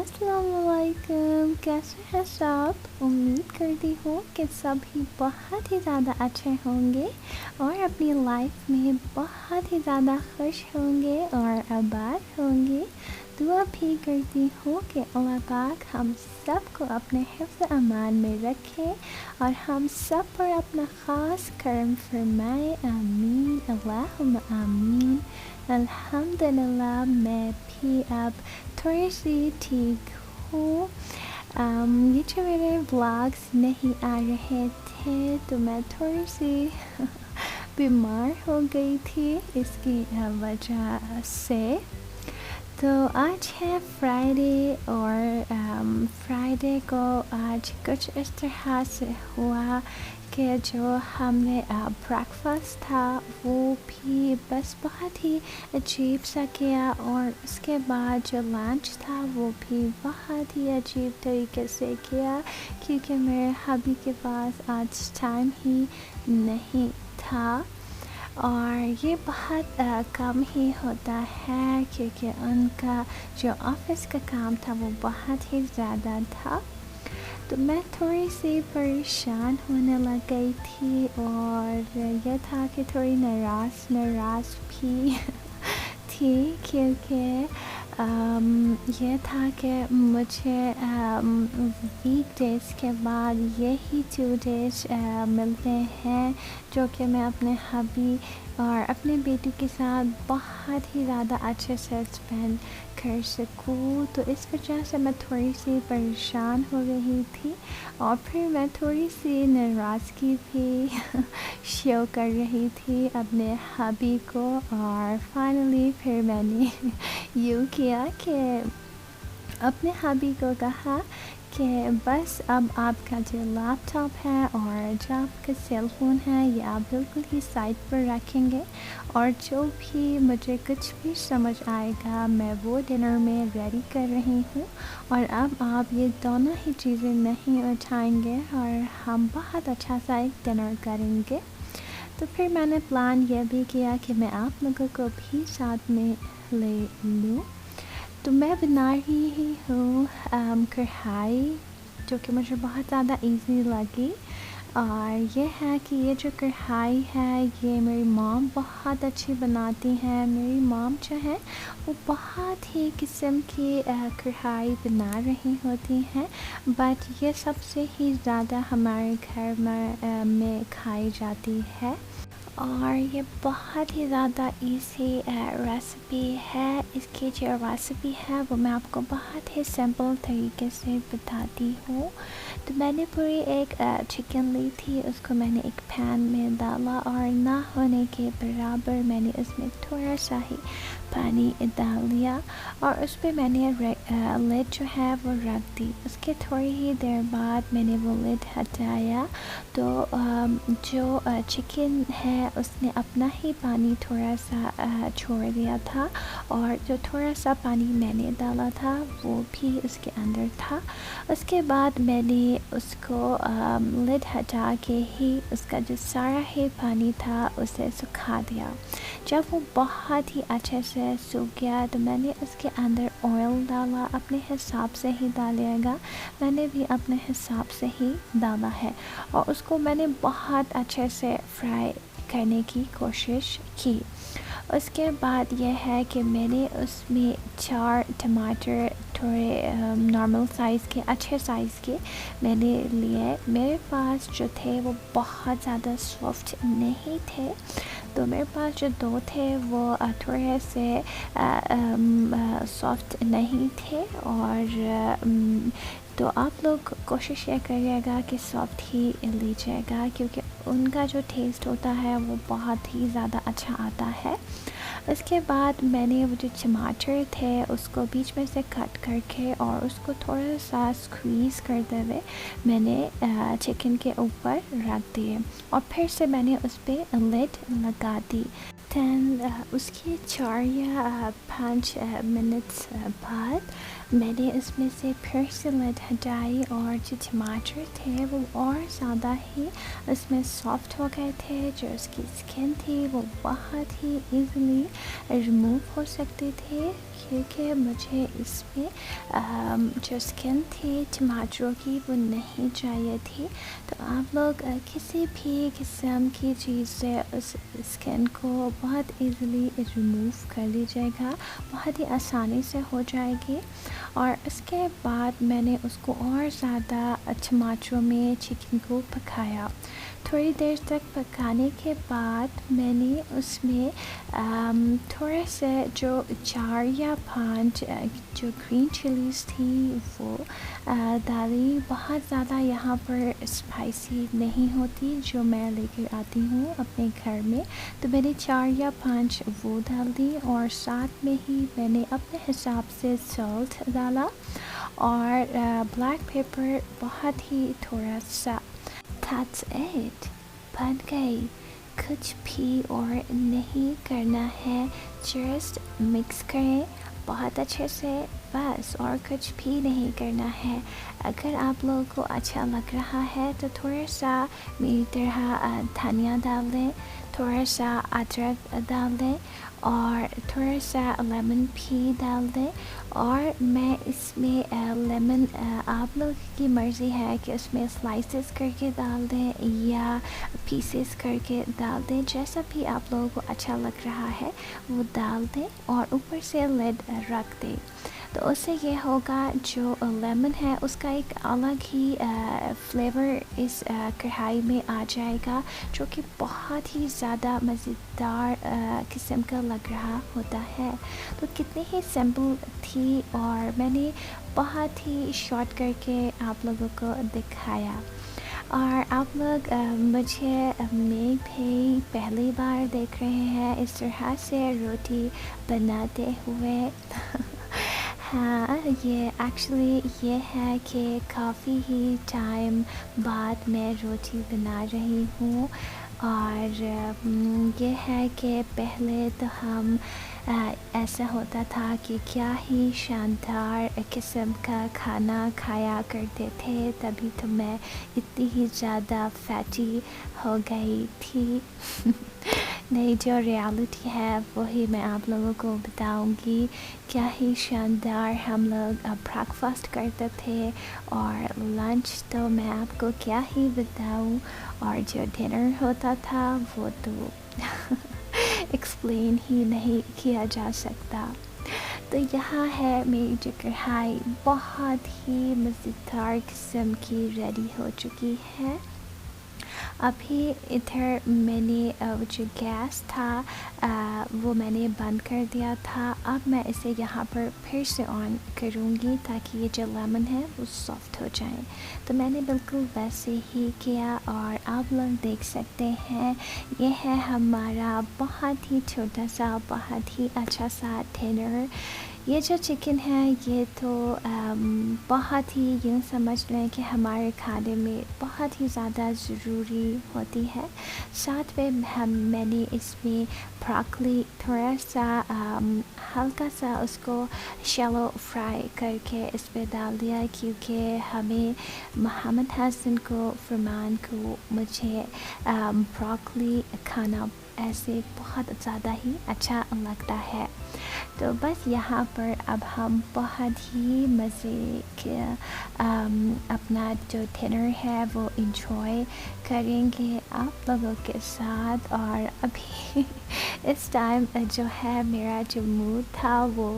अस्सलामुअलैकुम। कैसे हैं सब? उम्मीद करती हूँ कि सभी बहुत ही ज़्यादा अच्छे होंगे और अपनी लाइफ में बहुत ही ज़्यादा खुश होंगे और आबाद होंगे। दुआ भी करती हूँ कि अल्लाह पाक हम सबको अपने हिफ्ज़ अमान में रखे और हम सब पर अपना ख़ास करम फरमाए। आमीन अल्लाहुम्मा आमीन। अल्हम्दुलिल्लाह मैं भी अब थोड़ी सी ठीक हूँ। ये जो मेरे व्लॉग्स नहीं आ रहे थे तो मैं थोड़ी सी बीमार हो गई थी इसकी वजह से। तो आज है फ्राइडे और फ्राइडे को आज कुछ इस तरह से हुआ कि जो हमने ब्रेकफास्ट था वो भी बस बहुत ही अजीब सा किया और उसके बाद जो लंच था वो भी बहुत ही अजीब तरीके से किया क्योंकि मेरे हबी के पास आज टाइम ही नहीं था और ये बहुत कम ही होता है क्योंकि उनका जो ऑफिस का काम था वो बहुत ही ज़्यादा था। तो मैं थोड़ी सी परेशान होने लग गई थी और यह था कि थोड़ी नाराज़ भी थी क्योंकि यह था कि मुझे वीक डेज़ के बाद यही 2 डेज़ मिलते हैं जो कि मैं अपने हबी और अपने बेटी के साथ बहुत ही ज़्यादा अच्छे से स्पेंड कर सकूँ। तो इस वजह से मैं थोड़ी सी परेशान हो रही थी और फिर मैं थोड़ी सी नाराज़गी भी शो कर रही थी अपने हबी को और फाइनली फिर मैंने यूँ किया कि अपने हबी को कहा कि बस अब आपका जो लैपटॉप है और जो आपका सेल फ़ोन है ये आप बिल्कुल ही साइड पर रखेंगे और जो भी मुझे कुछ भी समझ आएगा मैं वो डिनर में रेडी कर रही हूँ और अब आप ये दोनों ही चीज़ें नहीं उठाएंगे और हम बहुत अच्छा सा एक डिनर करेंगे। तो फिर मैंने प्लान ये भी किया कि मैं आप लोगों को भी साथ में ले लूँ। तो मैं बना रही हूँ कढ़ाई जो कि मुझे बहुत ज़्यादा इजी लगी और ये है कि ये जो कढ़ाई है ये मेरी मॉम बहुत अच्छी बनाती हैं। मेरी मॉम जो है वो बहुत ही किस्म की कढ़ाई बना रही होती हैं बट ये सबसे ही ज़्यादा हमारे घर में खाई जाती है और ये बहुत ही ज़्यादा इजी रेसिपी है। इसकी जो रेसिपी है वो मैं आपको बहुत ही सिंपल तरीके से बताती हूँ। तो मैंने पूरी एक चिकन ली थी, उसको मैंने एक पैन में डाला और ना होने के बराबर मैंने उसमें थोड़ा सा ही पानी डाल दिया और उस पर मैंने लिड जो है वो रख दी। उसके थोड़ी ही देर बाद मैंने वो लिड हटाया तो जो चिकन है उसने अपना ही पानी थोड़ा सा छोड़ दिया था और जो थोड़ा सा पानी मैंने डाला था वो भी उसके अंदर था। उसके बाद मैंने उसको लिड हटा के ही उसका जो सारा ही पानी था उसे सुखा दिया। जब वो बहुत ही अच्छे से सूख गया तो मैंने उसके अंदर ऑयल डाला, अपने हिसाब से ही डालिएगा, मैंने भी अपने हिसाब से ही डाला है और उसको मैंने बहुत अच्छे से फ्राई करने की कोशिश की। उसके बाद यह है कि मैंने उसमें 4 टमाटर थोड़े नॉर्मल साइज़ के अच्छे साइज़ के मैंने लिए। मेरे पास जो थे वो बहुत ज़्यादा सॉफ्ट नहीं थे तो मेरे पास जो 2 थे वो थोड़े से सॉफ्ट नहीं थे और तो आप लोग कोशिश ये करिएगा कि सॉफ्ट ही लीजिएगा क्योंकि उनका जो टेस्ट होता है वो बहुत ही ज़्यादा अच्छा आता है। इसके बाद मैंने वो जो टमाटर थे उसको बीच में से कट करके और उसको थोड़ा सा स्क्वीज़ करते हुए मैंने चिकन के ऊपर रख दिए और फिर से मैंने उस पर लिड लगा दी। उसके 4 या 5 मिनट्स बाद मैंने उसमें से फिर से लिड हटाई और जो टमाटर थे वो और ज़्यादा ही उसमें सॉफ्ट हो गए थे। जो उसकी स्किन थी वो बहुत ही इजीली रिमूव हो सकते थे क्योंकि मुझे इसमें जो स्किन थी टमाटरों की वो नहीं चाहिए थी। तो आप लोग किसी भी किस्म की चीज़ से उस स्किन को बहुत इजीली रिमूव कर लीजिएगा, बहुत ही आसानी से हो जाएगी। और उसके बाद मैंने उसको और ज़्यादा टमाटरों में चिकन को पकाया। थोड़ी देर तक पकाने के बाद मैंने उसमें थोड़े से जो 4 या 5 जो ग्रीन चिलीज़ थी वो डाली। बहुत ज़्यादा यहाँ पर स्पाइसी नहीं होती जो मैं लेकर आती हूँ अपने घर में, तो मैंने 4 या 5 वो डाल दी। और साथ में ही मैंने अपने हिसाब से सॉल्ट डाला और ब्लैक पेपर बहुत ही थोड़ा सा। That's it, बन गई। कुछ भी और नहीं करना है, जस्ट मिक्स करें बहुत अच्छे से, बस और कुछ भी नहीं करना है। अगर आप लोगों को अच्छा लग रहा है तो थोड़ा सा मेरी तरह धनिया डाल दें, थोड़ा सा अदरक डाल दें और थोड़ा सा लेमन भी डाल दें। और मैं इसमें लेमन आप लोग की मर्ज़ी है कि उसमें स्लाइसेस करके डाल दें या पीसेस करके डाल दें, जैसा भी आप लोगों को अच्छा लग रहा है वो डाल दें और ऊपर से लिड रख दें। तो उससे ये होगा जो लेमन है उसका एक अलग ही फ्लेवर इस कढ़ाई में आ जाएगा, जो कि बहुत ही ज़्यादा मज़ेदार किस्म का लग रहा होता है। तो कितनी ही सिंपल थी और मैंने बहुत ही शॉर्ट करके आप लोगों को दिखाया। और आप लोग मुझे में भी पहली बार देख रहे हैं इस तरह से रोटी बनाते हुए। हाँ, ये एक्चुअली ये है कि काफ़ी ही टाइम बाद मैं रोटी बना रही हूँ। और ये है कि पहले तो हम ऐसा होता था कि क्या ही शानदार किस्म का खाना खाया करते थे, तभी तो मैं इतनी ही ज़्यादा फैटी हो गई थी। नहीं, जो रियलिटी है वही मैं आप लोगों को बताऊंगी। क्या ही शानदार हम लोग ब्रेकफास्ट करते थे और लंच तो मैं आपको क्या ही बताऊं, और जो डिनर होता था वो तो एक्सप्लेन ही नहीं किया जा सकता। तो यहाँ है मेरी जो कढ़ाई बहुत ही मज़ेदार किस्म की रेडी हो चुकी है। अभी इधर मैंने जो गैस था वो मैंने बंद कर दिया था। अब मैं इसे यहाँ पर फिर से ऑन करूँगी ताकि ये जो लेमन है वो सॉफ्ट हो जाए। तो मैंने बिल्कुल वैसे ही किया और आप लोग देख सकते हैं ये है हमारा बहुत ही छोटा सा बहुत ही अच्छा सा डिनर। ये जो चिकन है ये तो बहुत ही यूँ समझ लें कि हमारे खाने में बहुत ही ज़्यादा ज़रूरी होती है। साथ में मैंने इसमें ब्रोकली थोड़ा सा हल्का सा उसको शैलो फ्राई करके इस पर डाल दिया, क्योंकि हमें मोहम्मद हसन को फरमान को मुझे ब्रोकली खाना ऐसे बहुत ज़्यादा ही अच्छा लगता है। तो बस यहाँ पर अब हम बहुत ही मज़े के अपना जो डिनर है वो इंजॉय करेंगे आप लोगों के साथ। और अभी इस टाइम जो है मेरा जो मूड था वो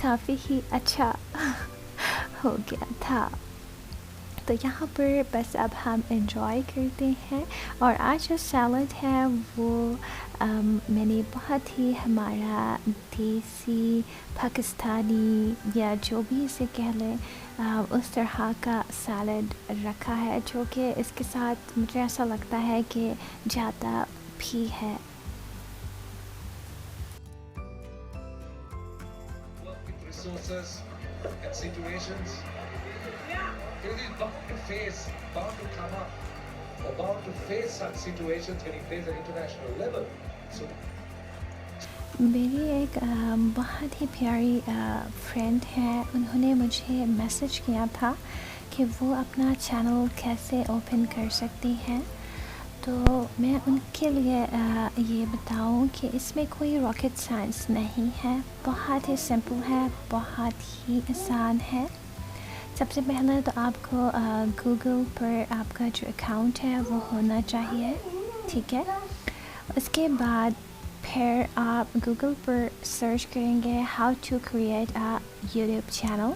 काफ़ी ही अच्छा हो गया था। तो यहाँ पर बस अब हम एंजॉय करते हैं। और आज जो सैलड है वो मैंने बहुत ही हमारा देसी पाकिस्तानी या जो भी इसे कह लें उस तरह का सैलड रखा है, जो कि इसके साथ मुझे ऐसा लगता है कि ज़्यादा भी है। Bound to come up or bound to face such situations when he plays at international level. So मेरी एक बहुत ही प्यारी फ्रेंड है, उन्होंने मुझे मैसेज किया था कि वो अपना चैनल कैसे ओपन कर सकती हैं। तो मैं उनके लिए ये बताऊं कि इसमें कोई रॉकेट साइंस नहीं है, बहुत ही सिंपल है, बहुत ही आसान है। सबसे पहले तो आपको गूगल पर आपका जो अकाउंट है वो होना चाहिए, ठीक है। उसके बाद फिर आप गूगल पर सर्च करेंगे how to create a YouTube channel,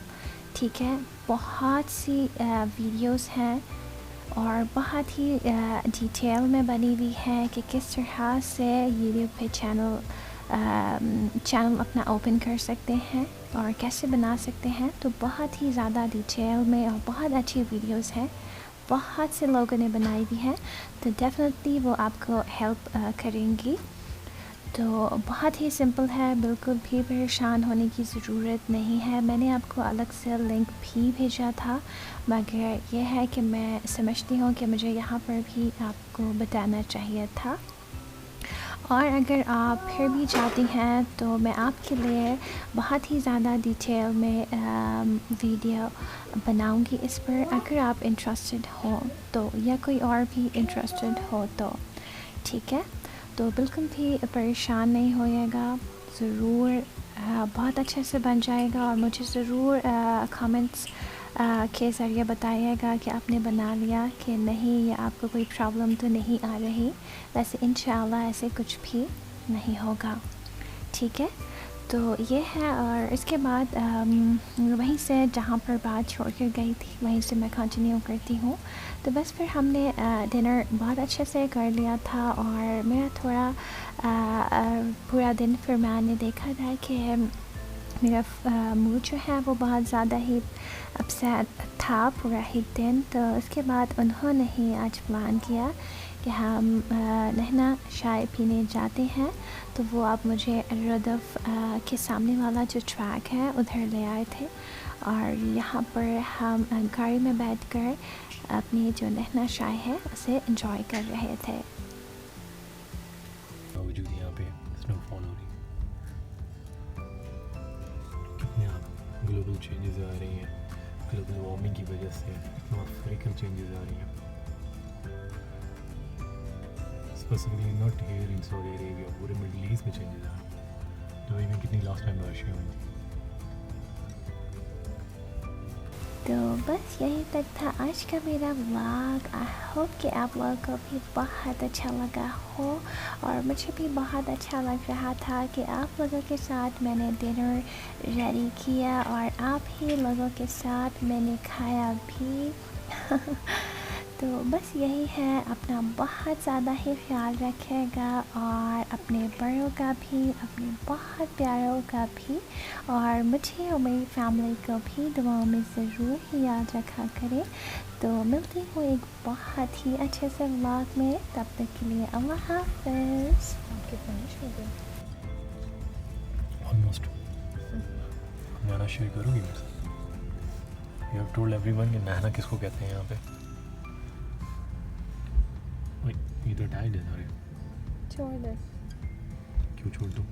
ठीक है। बहुत सी वीडियोस हैं और बहुत ही डिटेल में बनी हुई है कि किस तरह से यूट्यूब पे चैनल अपना ओपन कर सकते हैं और कैसे बना सकते हैं। तो बहुत ही ज़्यादा डिटेल में और बहुत अच्छी वीडियोस हैं, बहुत से लोगों ने बनाई हुई है, तो डेफिनेटली वो आपको हेल्प करेंगी। तो बहुत ही सिंपल है, बिल्कुल भी परेशान होने की ज़रूरत नहीं है। मैंने आपको अलग से लिंक भी भेजा था, मगर यह है कि मैं समझती हूँ कि मुझे यहाँ पर भी आपको बताना चाहिए था। और अगर आप फिर भी चाहती हैं तो मैं आपके लिए बहुत ही ज़्यादा डिटेल में वीडियो बनाऊंगी इस पर, अगर आप इंटरेस्टेड हो तो, या कोई और भी इंटरेस्टेड हो तो, ठीक है। तो बिल्कुल भी परेशान नहीं होइएगा, ज़रूर बहुत अच्छे से बन जाएगा। और मुझे ज़रूर कमेंट्स के ज़रिए बताइएगा कि आपने बना लिया कि नहीं, या आपको कोई प्रॉब्लम तो नहीं आ रही। वैसे इंशाल्लाह ऐसे कुछ भी नहीं होगा, ठीक है। तो ये है, और इसके बाद वहीं से जहाँ पर बात छोड़ कर गई थी वहीं से मैं कंटिन्यू करती हूँ। तो बस फिर हमने डिनर बहुत अच्छे से कर लिया था, और मेरा थोड़ा पूरा दिन फिर मैंने देखा था कि मेरा मूड जो है वो बहुत ज़्यादा ही अपसेट था पूरा ही दिन। तो उसके बाद उन्होंने ही आज प्लान किया कि हम नहना चाय पीने जाते हैं। तो वो आप मुझे रदफ के सामने वाला जो ट्रैक है उधर ले आए थे, और यहाँ पर हम गाड़ी में बैठकर अपनी जो नहना चाय है उसे एंजॉय कर रहे थे। बावजूद यहाँ पे स्नोफॉल हो रही है, कितने आप ग्लोबल चेंजेस आ रही हैं, ग्लोबल वार्मिंग की वजह से एटमॉस्फेरिकल चेंजेस आ रही हैं। Specifically not here in Saudi Arabia, पूरे मिडल ईस्ट में चेंजेस आ रहे हैं। दुबई में कितनी लास्ट टाइम बारिशें हुई थी। तो बस यही तक था आज का मेरा व्लॉग। आई होप कि आप लोगों को भी बहुत अच्छा लगा हो, और मुझे भी बहुत अच्छा लग रहा था कि आप लोगों के साथ मैंने डिनर रेडी किया और आप ही लोगों के साथ मैंने खाया भी। तो बस यही है, अपना बहुत ज़्यादा ही ख्याल रखिएगा, और अपने बड़ों का भी, अपने बहुत प्यारों का भी, और मुझे और मेरी फैमिली को भी दुआओं में ज़रूर ही याद रखा करें। तो मिलती हूँ एक बहुत ही अच्छे से व्लॉग में, तब तक के लिए अल्लाह हाफ़िज़। आपके फिनिश हो गए ऑलमोस्ट। गाना शेयर करोगी मेरे साथ? यू हैव टोल्ड एवरीवन कि नहना किसको कहते हैं यहाँ पे। ये तो टाइड है, सॉरी। छोड़ दे। क्यों छोड़ दूँ?